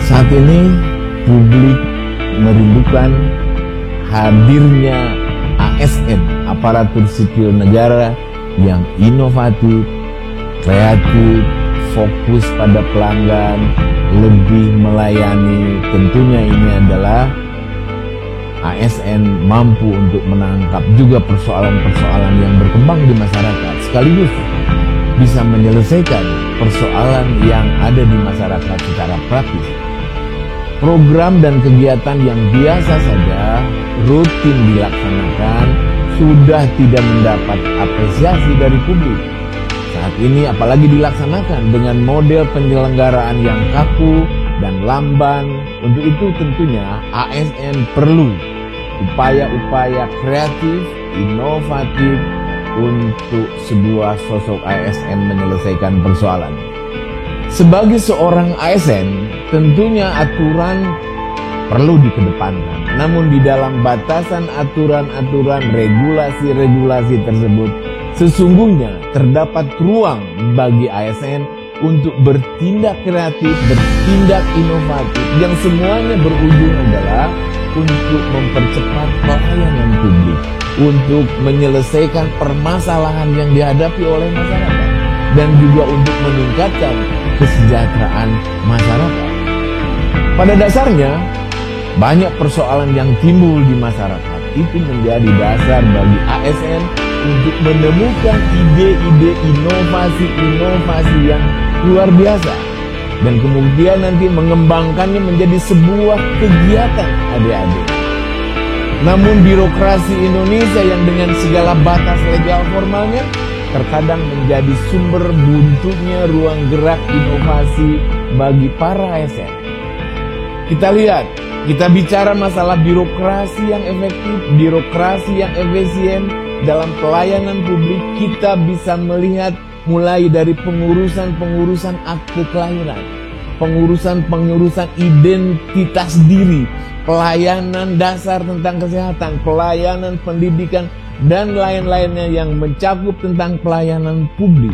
Saat ini publik merindukan hadirnya ASN, aparatur sipil negara yang inovatif, kreatif, fokus pada pelanggan, lebih melayani. Tentunya ini adalah ASN mampu untuk menangkap juga persoalan-persoalan yang berkembang di masyarakat, sekaligus bisa menyelesaikan persoalan yang ada di masyarakat secara praktis. Program dan kegiatan yang biasa saja rutin dilaksanakan sudah tidak mendapat apresiasi dari publik. Saat ini apalagi dilaksanakan dengan model penyelenggaraan yang kaku dan lamban. Untuk itu tentunya ASN perlu upaya-upaya kreatif, inovatif untuk sebuah sosok ASN menyelesaikan persoalan. Sebagai seorang ASN, tentunya aturan perlu dikedepankan. Namun di dalam batasan aturan-aturan, regulasi-regulasi tersebut, sesungguhnya terdapat ruang bagi ASN untuk bertindak kreatif, bertindak inovatif, yang semuanya berujung adalah untuk mempercepat pelayanan publik, untuk menyelesaikan permasalahan yang dihadapi oleh masyarakat, dan juga untuk meningkatkan kesejahteraan masyarakat. Pada dasarnya, banyak persoalan yang timbul di masyarakat itu menjadi dasar bagi ASN untuk menemukan ide-ide inovasi-inovasi yang luar biasa, dan kemudian nanti mengembangkannya menjadi sebuah kegiatan adik-adik. Namun birokrasi Indonesia yang dengan segala batas legal formalnya terkadang menjadi sumber buntunya ruang gerak inovasi bagi para ASN. Kita lihat, kita bicara masalah birokrasi yang efektif, birokrasi yang efisien dalam pelayanan publik. Kita bisa melihat mulai dari pengurusan akte kelahiran, pengurusan identitas diri, pelayanan dasar tentang kesehatan, pelayanan pendidikan, dan lain-lainnya yang mencakup tentang pelayanan publik.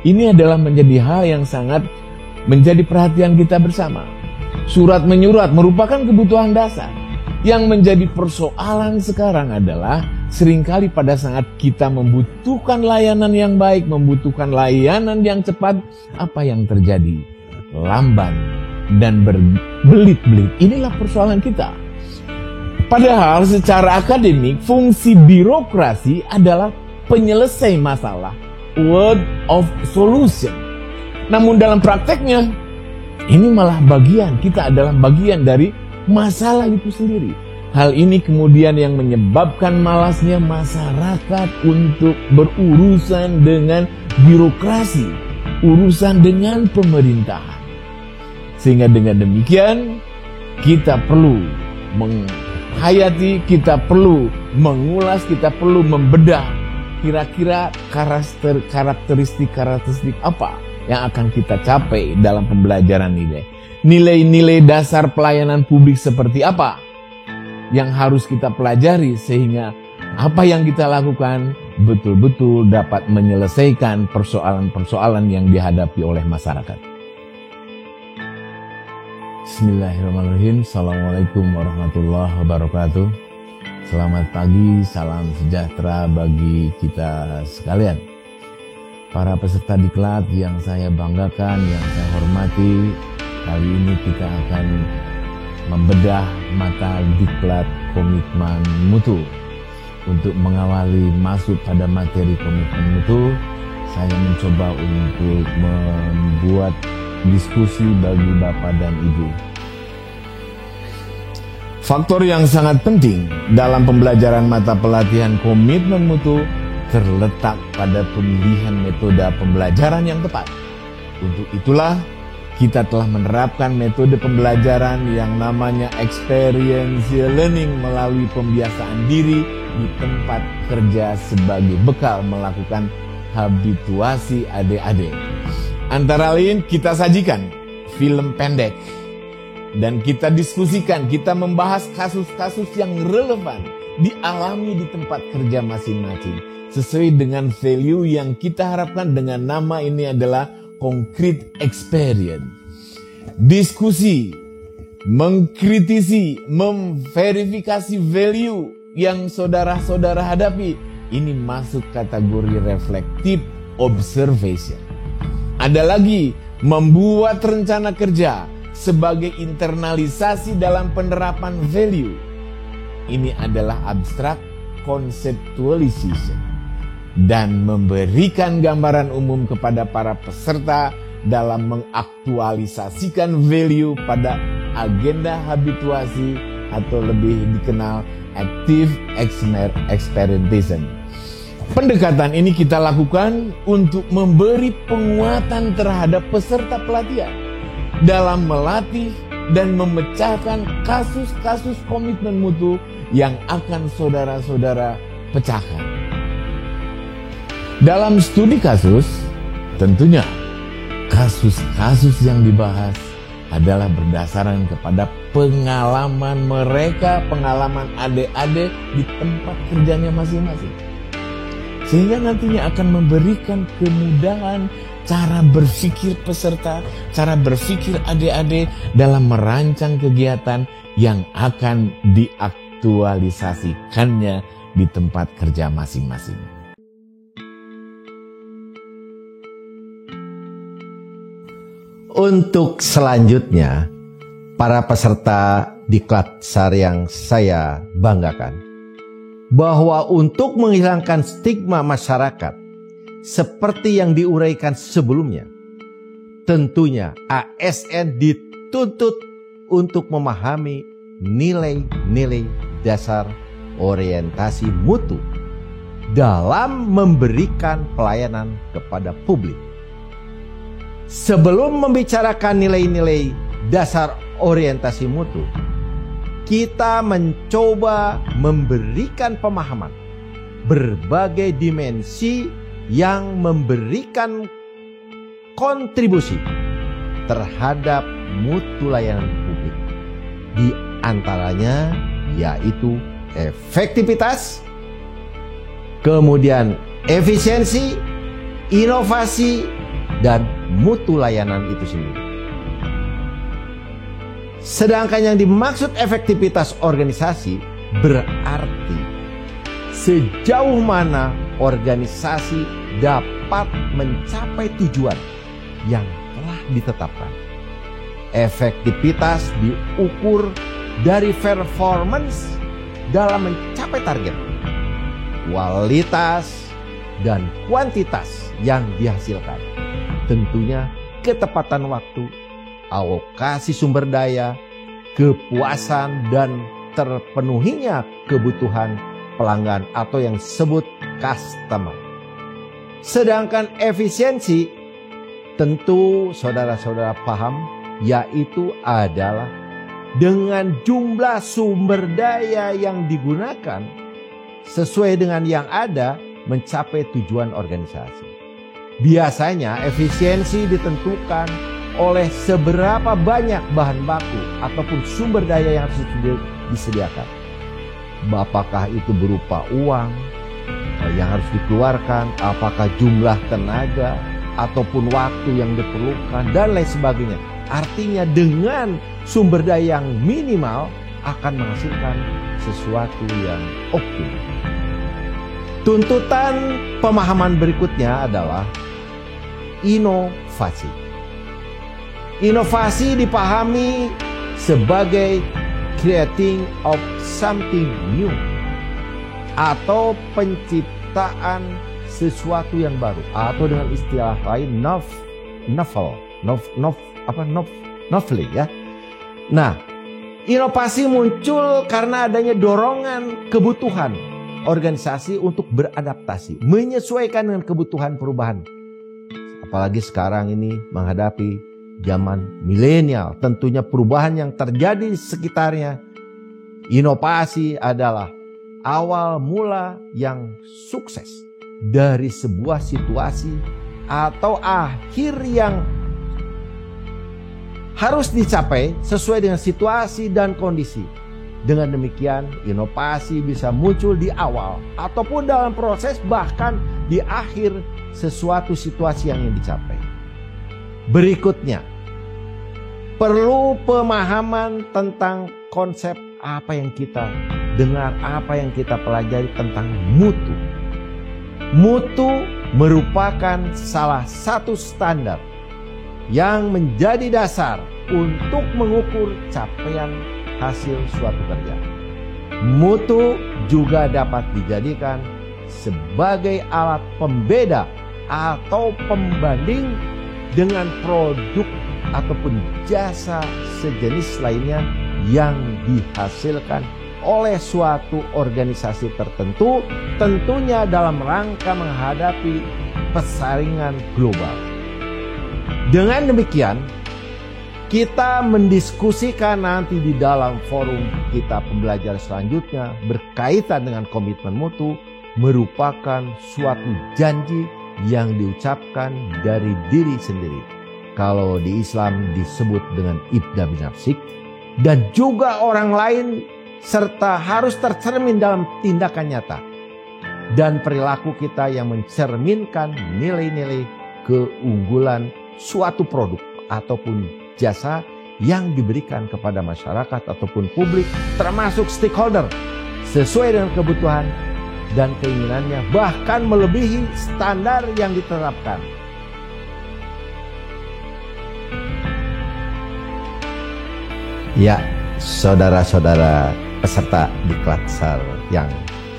Ini adalah menjadi hal yang sangat menjadi perhatian kita bersama. Surat menyurat merupakan kebutuhan dasar. Yang menjadi persoalan sekarang adalah seringkali pada saat kita membutuhkan layanan yang baik, membutuhkan layanan yang cepat, apa yang terjadi? Lamban dan berbelit-belit. Inilah persoalan kita. Padahal secara akademik, fungsi birokrasi adalah penyelesai masalah, word of solution. Namun dalam prakteknya, ini malah kita adalah bagian dari masalah itu sendiri. Hal ini kemudian yang menyebabkan malasnya masyarakat untuk berurusan dengan birokrasi, urusan dengan pemerintahan. Sehingga dengan demikian, kita perlu menghayati, kita perlu mengulas, kita perlu membedah kira-kira karakteristik apa yang akan kita capai dalam pembelajaran nilai. Nilai-nilai dasar pelayanan publik seperti apa yang harus kita pelajari sehingga apa yang kita lakukan betul-betul dapat menyelesaikan persoalan-persoalan yang dihadapi oleh masyarakat. Bismillahirrahmanirrahim. Assalamualaikum warahmatullahi wabarakatuh. Selamat pagi, salam sejahtera bagi kita sekalian. Para peserta diklat yang saya banggakan, yang saya hormati, kali ini kita akan membedah mata diklat komitmen mutu. Untuk mengawali masuk pada materi komitmen mutu, saya mencoba untuk membuat diskusi bagi Bapak dan Ibu. Faktor yang sangat penting dalam pembelajaran mata pelatihan komitmen mutu terletak pada pemilihan metode pembelajaran yang tepat. Untuk itulah kita telah menerapkan metode pembelajaran yang namanya experiential learning melalui pembiasaan diri di tempat kerja sebagai bekal melakukan habituasi adik-adik. Antara lain kita sajikan film pendek dan kita diskusikan, kita membahas kasus-kasus yang relevan dialami di tempat kerja masing-masing sesuai dengan value yang kita harapkan. Dengan nama ini adalah concrete experience. diskusi, mengkritisi, memverifikasi value yang saudara-saudara hadapi. Ini masuk kategori reflective observation. Ada lagi, membuat rencana kerja sebagai internalisasi dalam penerapan value. Ini adalah abstract conceptualization dan memberikan gambaran umum kepada para peserta dalam mengaktualisasikan value pada agenda habituasi atau lebih dikenal active experimentation. Pendekatan ini kita lakukan untuk memberi penguatan terhadap peserta pelatihan dalam melatih dan memecahkan kasus-kasus komitmen mutu yang akan saudara-saudara pecahkan. Dalam studi kasus, tentunya kasus-kasus yang dibahas adalah berdasarkan kepada pengalaman mereka, pengalaman adik-adik di tempat kerjanya masing-masing. Sehingga nantinya akan memberikan kemudahan cara berpikir peserta, cara berpikir adik-adik dalam merancang kegiatan yang akan diaktualisasikannya di tempat kerja masing-masing. Untuk selanjutnya, para peserta diklat SAR yang saya banggakan, bahwa untuk menghilangkan stigma masyarakat seperti yang diuraikan sebelumnya, tentunya ASN dituntut untuk memahami nilai-nilai dasar orientasi mutu dalam memberikan pelayanan kepada publik. Sebelum membicarakan nilai-nilai dasar orientasi mutu, kita mencoba memberikan pemahaman berbagai dimensi yang memberikan kontribusi terhadap mutu layanan publik. Di antaranya yaitu efektivitas, kemudian efisiensi, inovasi, dan mutu layanan itu sendiri. Sedangkan yang dimaksud efektivitas organisasi berarti sejauh mana organisasi dapat mencapai tujuan yang telah ditetapkan. Efektivitas diukur dari performance dalam mencapai target, kualitas dan kuantitas yang dihasilkan. Tentunya ketepatan waktu, alokasi sumber daya, kepuasan dan terpenuhinya kebutuhan pelanggan atau yang disebut customer. Sedangkan efisiensi tentu saudara-saudara paham, yaitu adalah dengan jumlah sumber daya yang digunakan sesuai dengan yang ada mencapai tujuan organisasi. Biasanya efisiensi ditentukan oleh seberapa banyak bahan baku ataupun sumber daya yang harus disediakan. Apakah itu berupa uang yang harus dikeluarkan, apakah jumlah tenaga ataupun waktu yang diperlukan dan lain sebagainya. Artinya dengan sumber daya yang minimal akan menghasilkan sesuatu yang optimal. Tuntutan pemahaman berikutnya adalah inovasi. Inovasi dipahami sebagai creating of something new atau penciptaan sesuatu yang baru, atau dengan istilah lain novel ya. Nah, inovasi muncul karena adanya dorongan kebutuhan organisasi untuk beradaptasi, menyesuaikan dengan kebutuhan perubahan. Apalagi sekarang ini menghadapi zaman milenial, tentunya perubahan yang terjadi di sekitarnya. Inovasi adalah awal mula yang sukses dari sebuah situasi atau akhir yang harus dicapai sesuai dengan situasi dan kondisi. Dengan demikian, inovasi bisa muncul di awal ataupun dalam proses, bahkan di akhir sesuatu situasi yang ingin dicapai. Berikutnya, perlu pemahaman tentang konsep apa yang kita dengar, apa yang kita pelajari tentang mutu. Mutu merupakan salah satu standar yang menjadi dasar untuk mengukur capaian hasil suatu kerja. Mutu juga dapat dijadikan sebagai alat pembeda atau pembanding dengan produk ataupun jasa sejenis lainnya yang dihasilkan oleh suatu organisasi tertentu, tentunya dalam rangka menghadapi persaingan global. Dengan demikian, kita mendiskusikan nanti di dalam forum kita pembelajaran selanjutnya berkaitan dengan komitmen mutu merupakan suatu janji yang diucapkan dari diri sendiri. Kalau di Islam disebut dengan ibda binafsik, dan juga orang lain, serta harus tercermin dalam tindakan nyata dan perilaku kita yang mencerminkan nilai-nilai keunggulan suatu produk ataupun jasa yang diberikan kepada masyarakat ataupun publik, termasuk stakeholder, sesuai dengan kebutuhan dan keinginannya, bahkan melebihi standar yang diterapkan. Ya, saudara-saudara peserta Diklat yang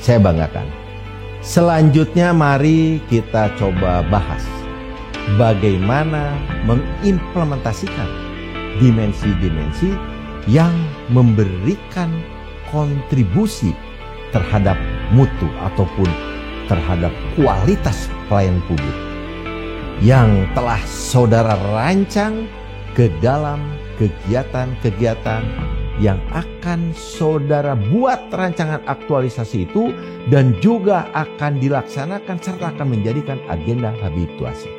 saya banggakan. Selanjutnya mari kita coba bahas bagaimana mengimplementasikan dimensi-dimensi yang memberikan kontribusi terhadap mutu ataupun terhadap kualitas pelayanan publik yang telah saudara rancang ke dalam kegiatan-kegiatan yang akan saudara buat rancangan aktualisasi itu dan juga akan dilaksanakan serta akan menjadikan agenda habituasi.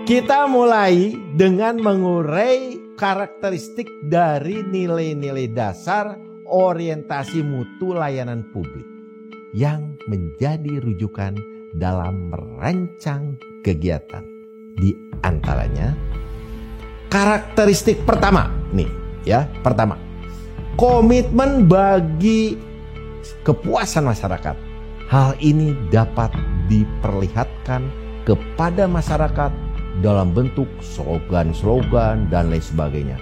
Kita mulai dengan mengurai karakteristik dari nilai-nilai dasar orientasi mutu layanan publik yang menjadi rujukan dalam merancang kegiatan. Di antaranya karakteristik pertama nih ya, pertama, komitmen bagi kepuasan masyarakat. Hal ini dapat diperlihatkan kepada masyarakat dalam bentuk slogan-slogan dan lain sebagainya,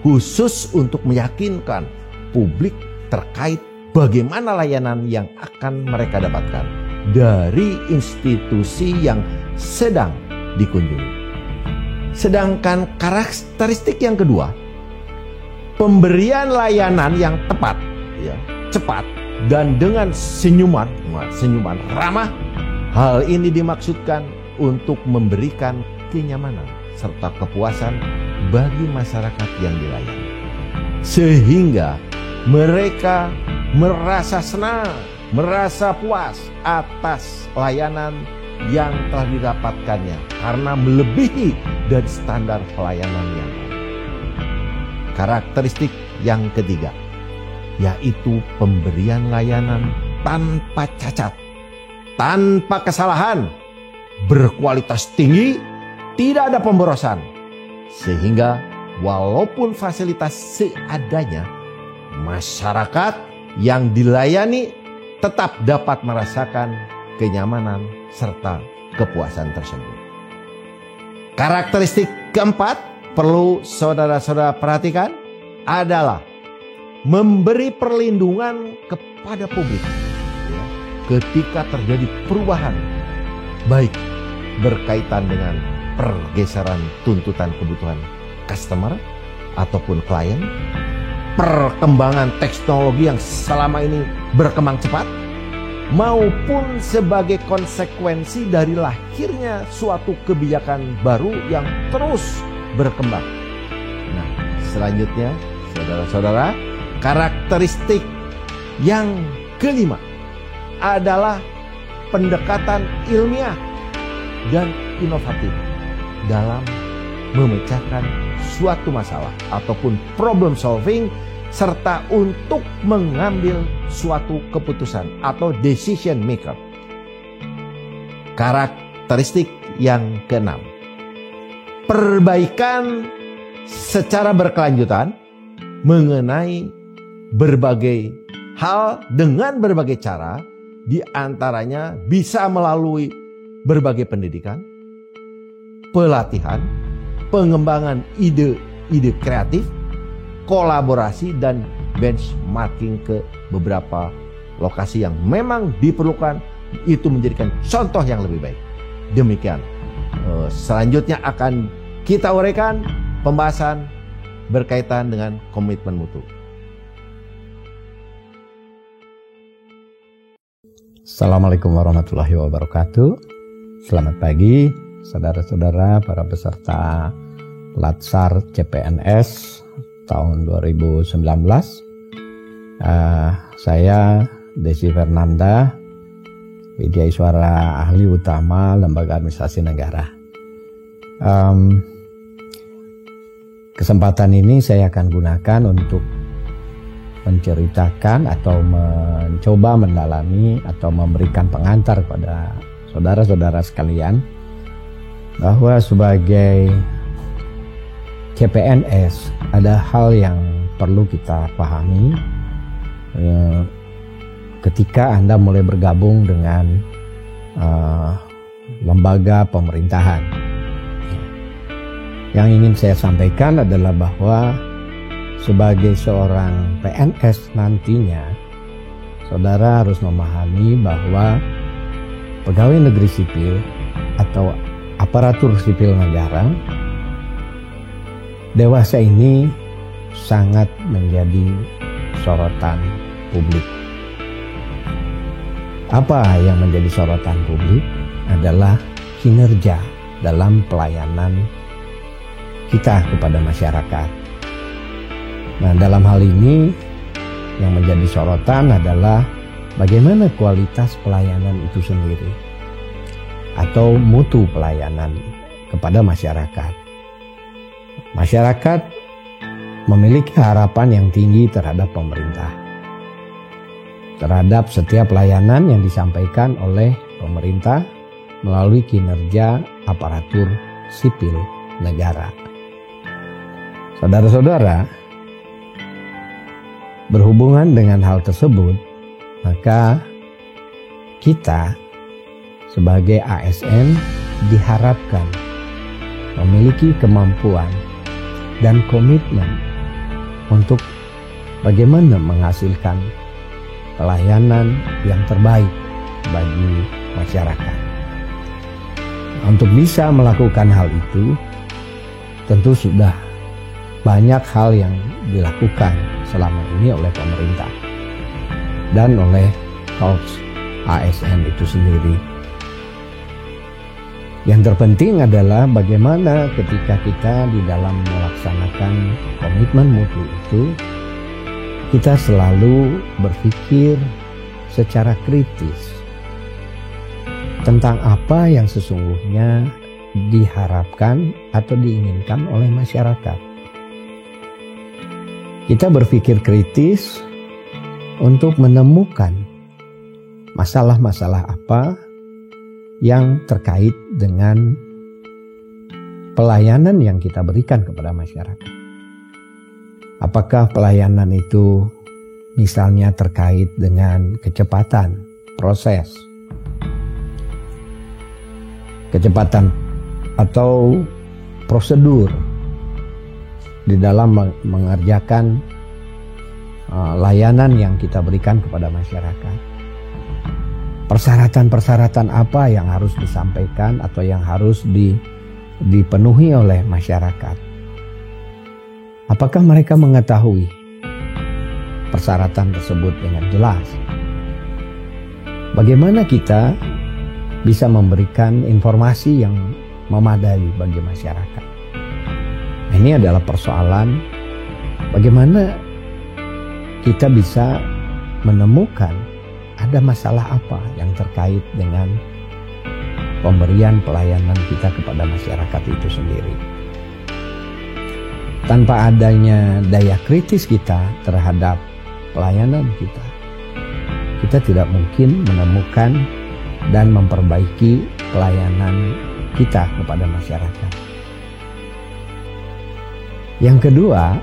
khusus untuk meyakinkan publik terkait bagaimana layanan yang akan mereka dapatkan dari institusi yang sedang dikunjungi. Sedangkan karakteristik yang kedua, pemberian layanan yang tepat, ya, cepat, dan dengan senyuman ramah. Hal ini dimaksudkan untuk memberikan kenyamanan serta kepuasan bagi masyarakat yang dilayani, sehingga mereka merasa senang, merasa puas atas layanan yang telah didapatkannya karena melebihi dari standar pelayanan yang ada. Karakteristik yang ketiga, yaitu pemberian layanan tanpa cacat, tanpa kesalahan, berkualitas tinggi, tidak ada pemborosan, sehingga walaupun fasilitas seadanya, masyarakat yang dilayani tetap dapat merasakan kenyamanan serta kepuasan tersebut. Karakteristik keempat perlu saudara-saudara perhatikan adalah memberi perlindungan kepada publik ya, ketika terjadi perubahan, baik berkaitan dengan pergeseran tuntutan kebutuhan customer ataupun klien, perkembangan teknologi yang selama ini berkembang cepat, maupun sebagai konsekuensi dari lahirnya suatu kebijakan baru yang terus berkembang. Nah, selanjutnya saudara-saudara, karakteristik yang kelima adalah pendekatan ilmiah dan inovatif dalam memecahkan suatu masalah ataupun problem solving serta untuk mengambil suatu keputusan atau decision maker. Karakteristik yang keenam, perbaikan secara berkelanjutan mengenai berbagai hal dengan berbagai cara, di antaranya bisa melalui berbagai pendidikan, pelatihan, pengembangan ide-ide kreatif, kolaborasi, dan benchmarking ke beberapa lokasi yang memang diperlukan, itu menjadikan contoh yang lebih baik. Demikian. Selanjutnya akan kita uraikan pembahasan berkaitan dengan komitmen mutu. Assalamualaikum warahmatullahi wabarakatuh. Selamat pagi saudara-saudara para peserta Latsar CPNS tahun 2019. Saya Desi Fernanda, Widyaswara Ahli Utama Lembaga Administrasi Negara. Kesempatan ini saya akan gunakan untuk menceritakan atau mencoba mendalami atau memberikan pengantar kepada saudara-saudara sekalian bahwa sebagai CPNS ada hal yang perlu kita pahami ketika Anda mulai bergabung dengan lembaga pemerintahan. Yang ingin saya sampaikan adalah bahwa sebagai seorang PNS nantinya, saudara harus memahami bahwa pegawai negeri sipil atau aparatur sipil negara dewasa ini sangat menjadi sorotan publik. Apa yang menjadi sorotan publik adalah kinerja dalam pelayanan kita kepada masyarakat. Nah, dalam hal ini yang menjadi sorotan adalah bagaimana kualitas pelayanan itu sendiri atau mutu pelayanan kepada masyarakat. Masyarakat memiliki harapan yang tinggi terhadap pemerintah, terhadap setiap pelayanan yang disampaikan oleh pemerintah melalui kinerja aparatur sipil negara. Saudara-saudara, berhubungan dengan hal tersebut, maka kita sebagai ASN diharapkan memiliki kemampuan dan komitmen untuk bagaimana menghasilkan pelayanan yang terbaik bagi masyarakat. Untuk bisa melakukan hal itu, tentu sudah banyak hal yang dilakukan selama ini oleh pemerintah dan oleh Korps ASN itu sendiri. Yang terpenting adalah bagaimana ketika kita di dalam melaksanakan komitmen mutu itu, kita selalu berpikir secara kritis tentang apa yang sesungguhnya diharapkan atau diinginkan oleh masyarakat. Kita berpikir kritis untuk menemukan masalah-masalah apa yang terkait dengan pelayanan yang kita berikan kepada masyarakat. Apakah pelayanan itu misalnya terkait dengan kecepatan proses, kecepatan atau prosedur di dalam mengerjakan layanan yang kita berikan kepada masyarakat. Persyaratan-persyaratan apa yang harus disampaikan atau yang harus dipenuhi oleh masyarakat. Apakah mereka mengetahui persyaratan tersebut dengan jelas? Bagaimana kita bisa memberikan informasi yang memadai bagi masyarakat? Ini adalah persoalan bagaimana kita bisa menemukan ada masalah apa yang terkait dengan pemberian pelayanan kita kepada masyarakat itu sendiri. Tanpa adanya daya kritis kita terhadap pelayanan kita, kita tidak mungkin menemukan dan memperbaiki pelayanan kita kepada masyarakat. Yang kedua,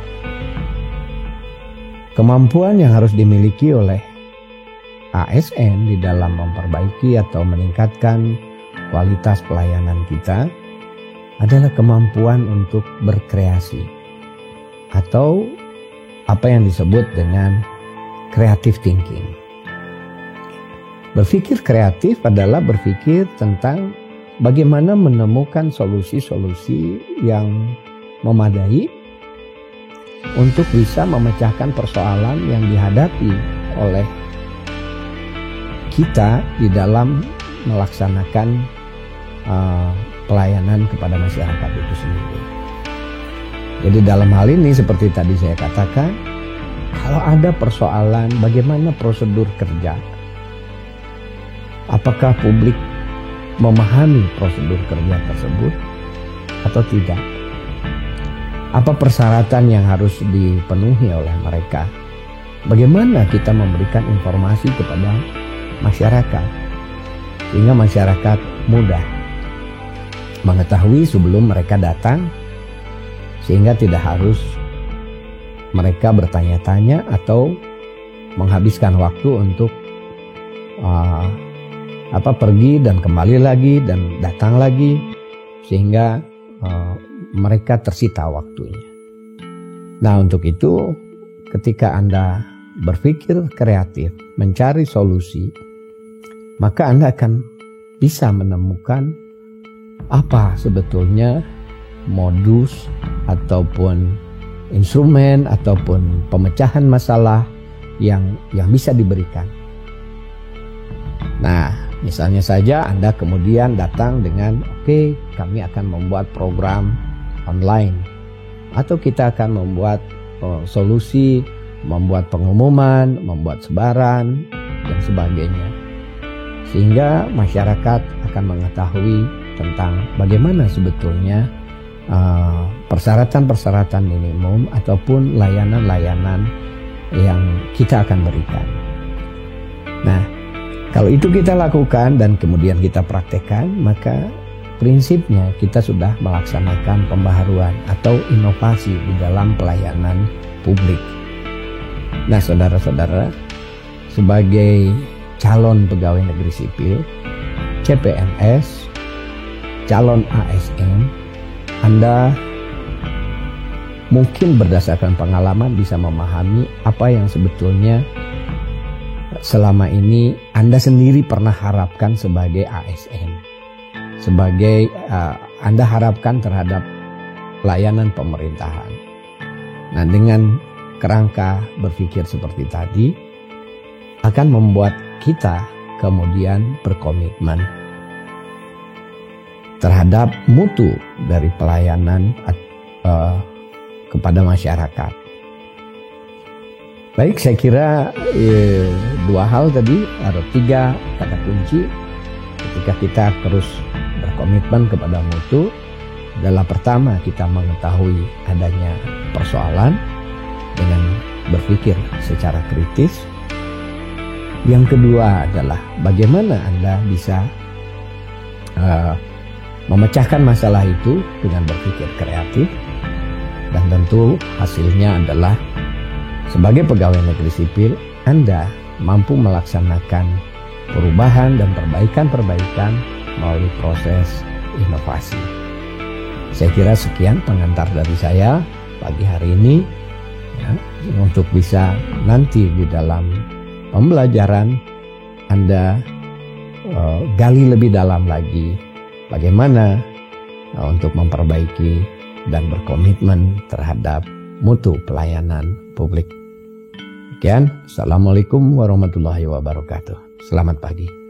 kemampuan yang harus dimiliki oleh ASN di dalam memperbaiki atau meningkatkan kualitas pelayanan kita adalah kemampuan untuk berkreasi atau apa yang disebut dengan creative thinking. Berpikir kreatif adalah berpikir tentang bagaimana menemukan solusi-solusi yang memadai untuk bisa memecahkan persoalan yang dihadapi oleh kita di dalam melaksanakan pelayanan kepada masyarakat itu sendiri. Jadi dalam hal ini seperti tadi saya katakan, kalau ada persoalan bagaimana prosedur kerja, apakah publik memahami prosedur kerja tersebut atau tidak? Apa persyaratan yang harus dipenuhi oleh mereka? Bagaimana kita memberikan informasi kepada masyarakat sehingga masyarakat mudah mengetahui sebelum mereka datang, sehingga tidak harus mereka bertanya-tanya atau menghabiskan waktu untuk pergi dan kembali lagi dan datang lagi, sehingga mereka tersita waktunya. Nah, untuk itu ketika Anda berpikir kreatif, mencari solusi, maka Anda akan bisa menemukan apa sebetulnya modus ataupun instrumen ataupun pemecahan masalah yang bisa diberikan. Nah, misalnya saja Anda kemudian datang dengan oke, kami akan membuat program online, atau kita akan membuat solusi, membuat pengumuman, membuat sebaran dan sebagainya, sehingga masyarakat akan mengetahui tentang bagaimana sebetulnya persyaratan-persyaratan minimum ataupun layanan-layanan yang kita akan berikan. Nah, kalau itu kita lakukan dan kemudian kita praktekkan, maka prinsipnya kita sudah melaksanakan pembaharuan atau inovasi di dalam pelayanan publik. Nah, saudara-saudara, sebagai calon pegawai negeri sipil, CPNS, calon ASN, Anda mungkin berdasarkan pengalaman bisa memahami apa yang sebetulnya selama ini Anda sendiri pernah harapkan sebagai ASN. Sebagai Anda harapkan terhadap layanan pemerintahan. Nah, dengan kerangka berpikir seperti tadi akan membuat kita kemudian berkomitmen terhadap mutu dari pelayanan kepada masyarakat. Baik, saya kira dua hal tadi, ada 3 kata kunci ketika kita terus berkomitmen kepada mutu adalah: pertama, kita mengetahui adanya persoalan dengan berpikir secara kritis. Yang kedua adalah bagaimana Anda bisa memecahkan masalah itu dengan berpikir kreatif. Dan tentu hasilnya adalah sebagai pegawai negeri sipil, Anda mampu melaksanakan perubahan dan perbaikan-perbaikan melalui proses inovasi. Saya kira sekian pengantar dari saya pagi hari ini, ya, untuk bisa nanti di dalam pembelajaran Anda gali lebih dalam lagi bagaimana untuk memperbaiki dan berkomitmen terhadap mutu pelayanan publik. Sekian, Assalamualaikum warahmatullahi wabarakatuh. Selamat pagi.